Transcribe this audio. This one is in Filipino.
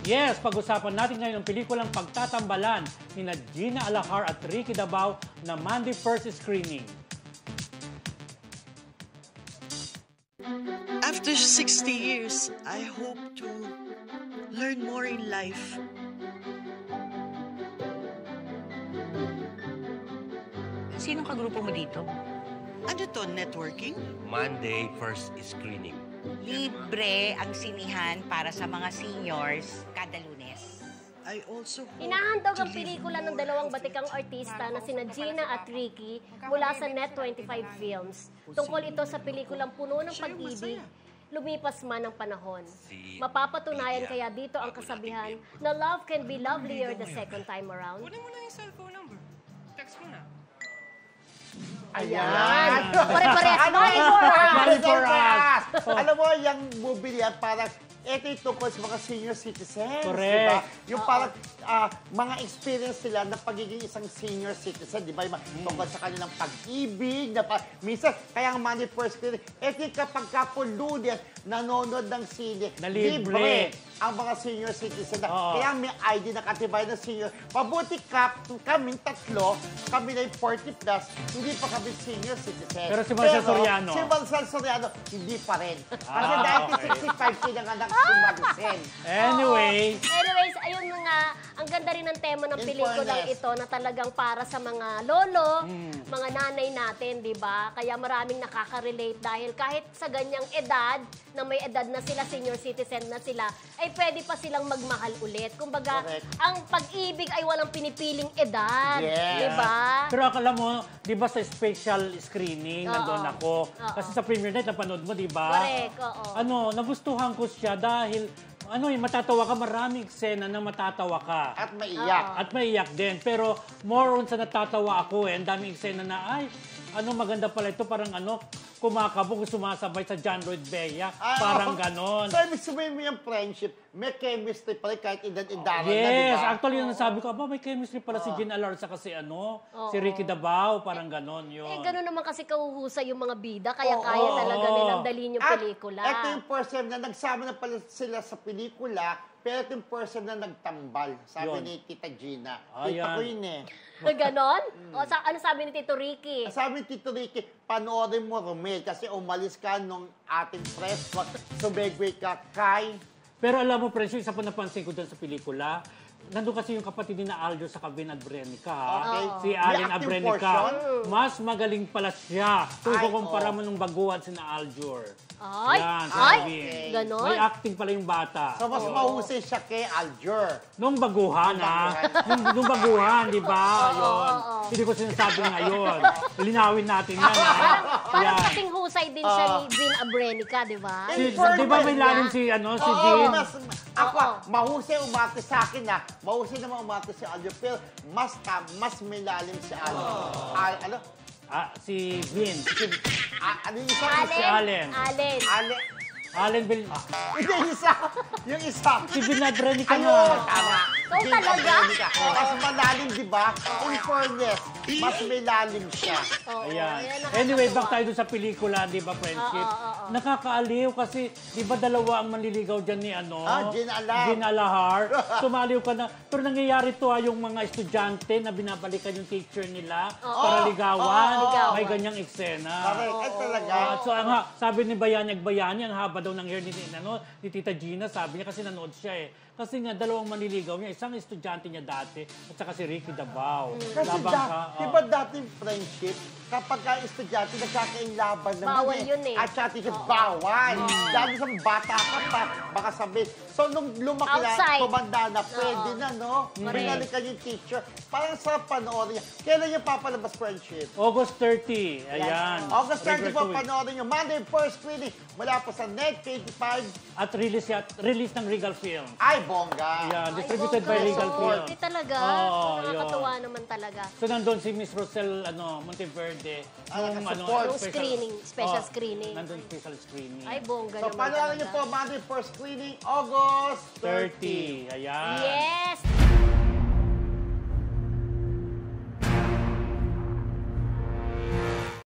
Yes, pag-usapan natin ngayon ang pelikulang Pagtatambalan ni Gina Alahar at Ricky Dabao na Monday first screening. After 60 years, I hope to learn more in life. Sinong kagrupo mo dito? Ano to, networking? Monday first screening. Libre ang sinihan para sa mga seniors kada Lunes. I also hope Inahandog to ang live pelikula ng more dalawang healthy. batikang artista na sina Gina at Ricky mula sa Net25 Films. Tungkol ito sa pelikulang puno ng pag-ibig, lumipas man ang panahon. Mapapatunayan kaya dito ang kasabihan na love can be lovelier the second time around. Kunin mo na yung cellphone number. Text mo na. Ayan! Pare-parehas money for us! Money for us! Alam mo, yung movie yan, parang ito yung tungkol sa mga senior citizens. Correct. Diba? Yung parang mga experience sila na pagiging isang senior citizen. Diba? Yung tungkol sa kanilang pag-ibig. Minsan, kaya ang money first screening, ito yung kapag kapulunan, nanonood ng sine, Na libre. ang mga senior citizen. Kaya may ID na katibay ng senior. Mabuti kaming tatlo, kami na yung 40 plus, hindi pa kami senior citizen. Pero si Marcel Soriano? Si Marcel Soriano, hindi pa rin. Kasi okay. 1965 pinanganak si Marcel. Anyways, ayun nga, ang ganda rin ng tema ng In pelikulang fairness. ito na talagang para sa mga lolo, mga nanay natin, di ba? Kaya maraming nakaka-relate dahil kahit sa ganyang edad, na may edad na sila, senior citizen na sila, ay pwede pa silang magmahal ulit. Kumbaga, Correct. ang pag-ibig ay walang pinipiling edad. Yes. Di ba? Pero alam mo, di ba sa special screening, nandun ako. Kasi sa premiere night, napanood mo, di ba? Correct, oo. Nagustuhan ko siya dahil, matatawa ka, maraming eksena na matatawa ka. At maiyak. At maiyak din. Pero more on sa natatawa ako Ang daming eksena na, maganda pala ito. Parang kumakabog, sumasabay sa John Lloyd Bea. Parang ganon. So, ibig sabihin mo yung friendship, may chemistry pala kahit edad-edaran na, di Yes, ba? actually yung nasabi ko, may chemistry pala si Gina Alahar sa kasi si Ricky Dabao, parang ganon yun. Gano'n naman kasi kahuhusay yung mga bida, kaya kaya talaga nilang dalhin yung pelikula. At ito yung first time na nagsama na pala sila sa pelikula, pero ito yung first time na nagtambal, sabi Yun. ni Tita Gina. Ayan. Tita ko yun eh. Ganon? Ano sabi ni Tito Ricky? Sabi ni Tito Ricky, panoorin mo, Romel, kasi umalis ka nung ating press con, sumegway ka kay... Pero alam mo, Prencio, isa pa napansin ko doon sa pelikula, nandun kasi yung kapatid ni na Aljo sa Vin Abrenica. Okay. Si May Allen acting Abrenica. portion? Mas magaling pala siya. Kung Ay, kukumpara mo nung baguhan si na Aljur. Ay, Yan, ay, sabi. ganon. May acting pala yung bata. So, mas mahusay siya kay Aljur. Nung baguhan, nung baguhan, di ba? Yun. Hindi ko sinasabi ngayon. Linawin natin yan, Parang Yan. kasing husay din siya ni Vin Abrenica, di ba? Di ba may lalim si Jean? Mahusay umarte sa akin na. Mahusay naman umarte si Aljur, pero mas may lalim si Aljur. Si Vin. Ano yung isa? Si Allen. Allen Bel... Hindi, yung isa. Si Vin Abrenica Ayun, nga. tama. Ikaw talaga? Mas malalim, di ba? In fairness, mas may lalim siya. Ayan. Anyway, back tayo dun sa pelikula, di ba, Friendship? Nakakaaliw kasi, di ba dalawa ang manliligaw dyan ni Gina Alahar. Tumaliw ka na. Pero nangyayari to yung mga estudyante na binabalikan yung teacher nila para ligawan. May ganyang eksena. Correct. Ay, talaga. So, sabi ni Bayani ang haba daw ng hair ni Tita Gina, sabi niya kasi nanood siya Kasi nga, dalawang manliligaw niya. Isang estudyante niya dati at saka si Ricky Dabao. Kasi di ba dating friendship, kapag ka estudyante, nagkakainlaban naman Bawal yun eh. At siya teacher, bawal. Lalo sa bata ka pa, baka sabihin. So, nung lumaki na, Outside. tumanda na, pwede na, no? Binalikan yung teacher. Parang sa panoorin niya. Kailan niya papalabas friendship? August 30. Ayan. August 30 po, Regular panoorin niyo. Monday first screening mula po sa Net25. At release ng Regal Film. Ay, bongga. Ayan, distributed by Regal Film. Hindi talaga. Oo, Nakakatuwa naman talaga. So nandun si Miss Rosel Monteverde. Nung Special screening. Nandun special screening. Ay, bongga So, naman panoorin niyo talaga. po, Monday first screening, August 30. Ayan. Yes!